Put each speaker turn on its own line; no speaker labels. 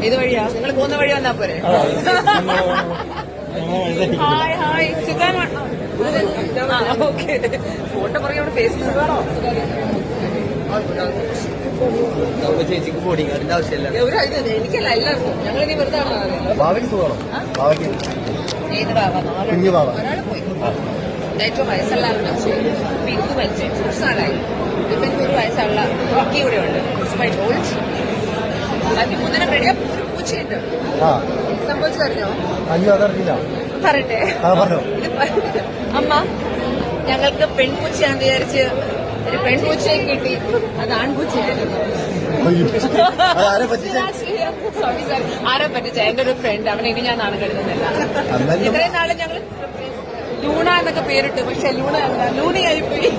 ഏത് വഴിയാ? നിങ്ങൾ പോകുന്ന വഴി വന്നാ പോരെ? ഹായ് ഹായ്, സുഖമാണോ? ഓക്കെ. ഫോട്ടോ പറയാൻ ഫേസ്ബുക്ക് വേണോ?
ചേച്ചിക്ക് ബോഡിങ് അതിന്റെ ആവശ്യമില്ല.
എനിക്കല്ല, എല്ലാവർക്കും. ഞങ്ങളിനി വെറുതെ ഏത് ബാബ? ഒരാൾ പോയി. ഏറ്റവും വയസ്സുള്ള ആളുടെ പിങ്ക് മരിച്ചു കുറച്ച് നാളായി. ഇപ്പൊ എനിക്ക് 1 വയസ്സുള്ള കുട്ടി ഇവിടെ ഉണ്ട്. ബാക്കി 3 റെഡിയാ. ഒരു പൂച്ചയുണ്ട്. സംഭവിച്ചറിഞ്ഞോ? പറയട്ടെ. അമ്മ, ഞങ്ങൾക്ക് പെൺപൂച്ചയാന്ന് വിചാരിച്ച് ഒരു പെൺപൂച്ചയെ കിട്ടി. അത് ആൺപൂച്ചയായിരുന്നു. സോറി സാർ, ആരെ പറ്റിച്ച? എന്റെ ഒരു ഫ്രണ്ട്, അവനെ ഇനി ഞാൻ നാണം കരുതുന്നില്ല. ഇത്രയും നാളെ ഞങ്ങൾ ലൂണ എന്നൊക്കെ പേരിട്ട്, പക്ഷെ ലൂണയായി പോയി.